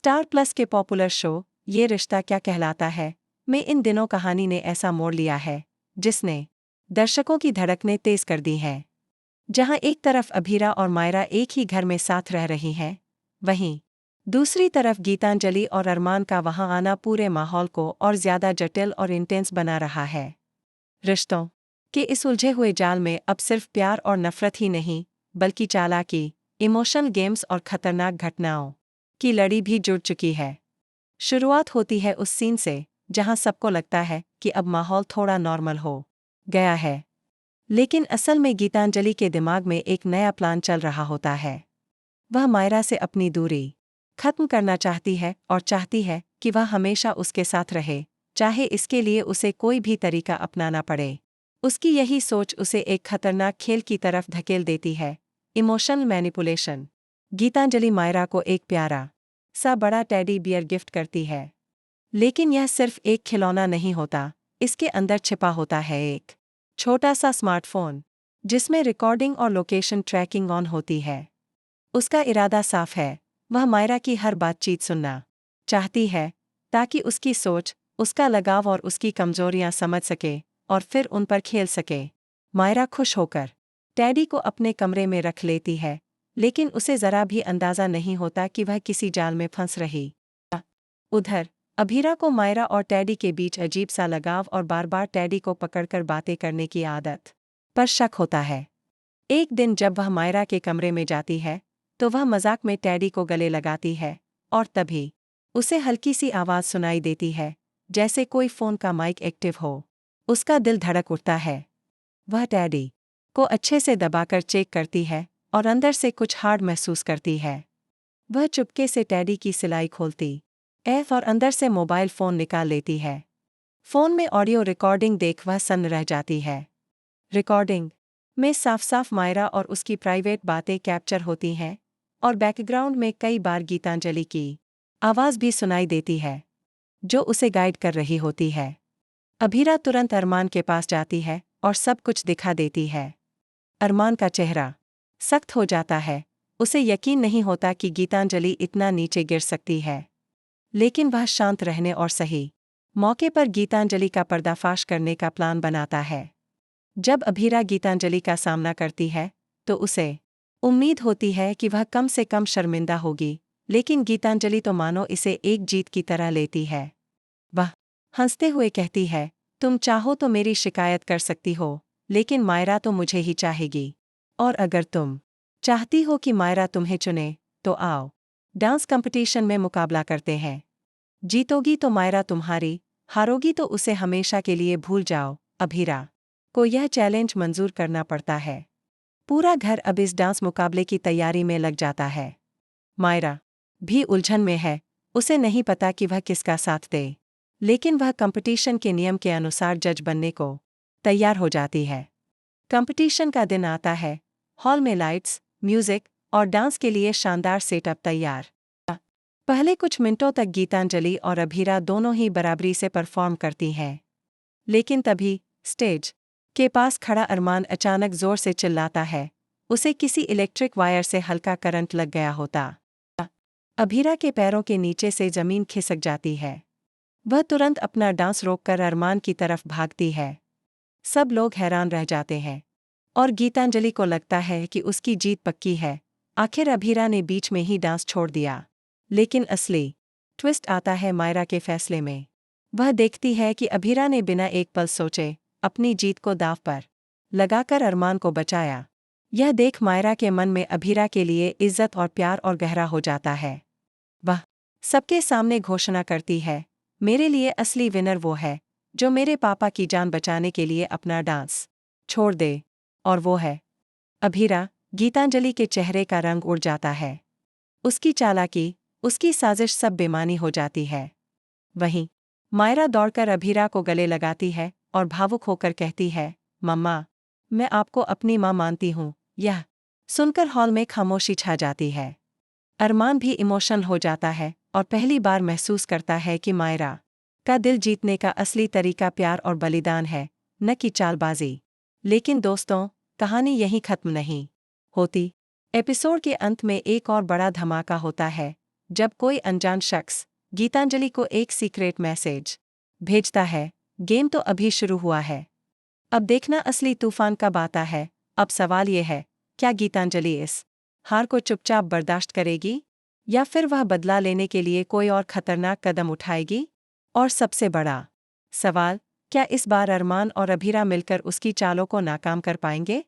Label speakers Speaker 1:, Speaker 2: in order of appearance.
Speaker 1: Star plus के popular show ये रिश्ता क्या कहलाता है में इन दिनों कहानी ने ऐसा मोड़ लिया है जिसने दर्शकों की धड़कनें तेज कर दी हैं। जहां एक तरफ अभीरा और मायरा एक ही घर में साथ रह रही हैं, वहीं दूसरी तरफ गीतांजलि और अरमान का वहां आना पूरे माहौल को और ज्यादा जटिल और इंटेंस बना रहा है। रिश्तों के इस उलझे हुए जाल में अब सिर्फ प्यार और नफरत ही नहीं, बल्कि चालाकी, इमोशनल गेम्स और खतरनाक घटनाओं की लड़ी भी जुड़ चुकी है। शुरुआत होती है उस सीन से जहां सबको लगता है कि अब माहौल थोड़ा नॉर्मल हो गया है, लेकिन असल में गीतांजलि के दिमाग में एक नया प्लान चल रहा होता है। वह मायरा से अपनी दूरी खत्म करना चाहती है और चाहती है कि वह हमेशा उसके साथ रहे, चाहे इसके लिए उसे कोई भी तरीका अपनाना पड़े। उसकी यही सोच उसे एक खतरनाक खेल की तरफ धकेल देती है, इमोशनल मैनिपुलेशन। गीतांजलि मायरा को एक प्यारा सा बड़ा टेडी बियर गिफ्ट करती है, लेकिन यह सिर्फ एक खिलौना नहीं होता, इसके अंदर छिपा होता है एक छोटा सा स्मार्टफोन जिसमें रिकॉर्डिंग और लोकेशन ट्रैकिंग ऑन होती है। उसका इरादा साफ है, वह मायरा की हर बातचीत सुनना चाहती है ताकि उसकी सोच, उसका लगाव और उसकी कमजोरियां समझ सके और फिर उन पर खेल सके। मायरा खुश होकर टेडी को अपने कमरे में रख लेती है, लेकिन उसे जरा भी अंदाजा नहीं होता कि वह किसी जाल में फंस रही। उधर अभीरा को मायरा और टेडी के बीच अजीब सा लगाव और बार बार टेडी को पकड़कर बातें करने की आदत पर शक होता है। एक दिन जब वह मायरा के कमरे में जाती है तो वह मजाक में टेडी को गले लगाती है और तभी उसे हल्की सी आवाज सुनाई देती है, जैसे कोई फोन का माइक एक्टिव हो। उसका दिल धड़क उठता है। वह टेडी को अच्छे से दबाकर चेक करती है और अंदर से कुछ हार्ड महसूस करती है। वह चुपके से टेडी की सिलाई खोलती और अंदर से मोबाइल फोन निकाल लेती है। फोन में ऑडियो रिकॉर्डिंग देख वह सन्न रह जाती है। रिकॉर्डिंग में साफ साफ मायरा और उसकी प्राइवेट बातें कैप्चर होती हैं और बैकग्राउंड में कई बार गीतांजलि की आवाज भी सुनाई देती है, जो उसे गाइड कर रही होती है। अभीरा तुरंत अरमान के पास जाती है और सब कुछ दिखा देती है। अरमान का चेहरा सख्त हो जाता है, उसे यकीन नहीं होता कि गीतांजलि इतना नीचे गिर सकती है, लेकिन वह शांत रहने और सही मौके पर गीतांजलि का पर्दाफाश करने का प्लान बनाता है। जब अभीरा गीतांजलि का सामना करती है तो उसे उम्मीद होती है कि वह कम से कम शर्मिंदा होगी, लेकिन गीतांजलि तो मानो इसे एक जीत की तरह लेती है। वह हंसते हुए कहती है, तुम चाहो तो मेरी शिकायत कर सकती हो, लेकिन मायरा तो मुझे ही चाहेगी। और अगर तुम चाहती हो कि मायरा तुम्हें चुने तो आओ, डांस कंपटीशन में मुकाबला करते हैं। जीतोगी तो मायरा तुम्हारी, हारोगी तो उसे हमेशा के लिए भूल जाओ। अभीरा को यह चैलेंज मंजूर करना पड़ता है। पूरा घर अब इस डांस मुकाबले की तैयारी में लग जाता है। मायरा भी उलझन में है, उसे नहीं पता कि वह किसका साथ दे, लेकिन वह कंपटीशन के नियम के अनुसार जज बनने को तैयार हो जाती है। कंपटीशन का दिन आता है। हॉल में लाइट्स, म्यूजिक और डांस के लिए शानदार सेटअप तैयार। पहले कुछ मिनटों तक गीतांजलि और अभीरा दोनों ही बराबरी से परफॉर्म करती हैं, लेकिन तभी स्टेज के पास खड़ा अरमान अचानक जोर से चिल्लाता है, उसे किसी इलेक्ट्रिक वायर से हल्का करंट लग गया होता। अभीरा के पैरों के नीचे से जमीन खिसक जाती है। वह तुरंत अपना डांस रोककर अरमान की तरफ भागती है। सब लोग हैरान रह जाते हैं और गीतांजलि को लगता है कि उसकी जीत पक्की है। आखिर अभीरा ने बीच में ही डांस छोड़ दिया। लेकिन असली ट्विस्ट आता है मायरा के फैसले में। वह देखती है कि अभीरा ने बिना एक पल सोचे अपनी जीत को दांव पर लगाकर अरमान को बचाया। यह देख मायरा के मन में अभीरा के लिए इज्जत और प्यार और गहरा हो जाता है। वह सबके सामने घोषणा करती है, मेरे लिए असली विनर वो है जो मेरे पापा की जान बचाने के लिए अपना डांस छोड़ दे, और वो है अभीरा। गीतांजलि के चेहरे का रंग उड़ जाता है। उसकी चालाकी, उसकी साजिश सब बेमानी हो जाती है। वहीं मायरा दौड़कर अभीरा को गले लगाती है और भावुक होकर कहती है, मम्मा, मैं आपको अपनी माँ मानती हूँ। यह सुनकर हॉल में खामोशी छा जाती है। अरमान भी इमोशनल हो जाता है और पहली बार महसूस करता है कि मायरा का दिल जीतने का असली तरीका प्यार और बलिदान है, न कि चालबाजी। लेकिन दोस्तों, कहानी यहीं खत्म नहीं होती। एपिसोड के अंत में एक और बड़ा धमाका होता है, जब कोई अनजान शख्स गीतांजलि को एक सीक्रेट मैसेज भेजता है, गेम तो अभी शुरू हुआ है। अब देखना असली तूफान कब आता है। अब सवाल ये है, क्या गीतांजलि इस हार को चुपचाप बर्दाश्त करेगी, या फिर वह बदला लेने के लिए कोई और खतरनाक कदम उठाएगी? और सबसे बड़ा सवाल, क्या इस बार अरमान और अभीरा मिलकर उसकी चालों को नाकाम कर पाएंगे?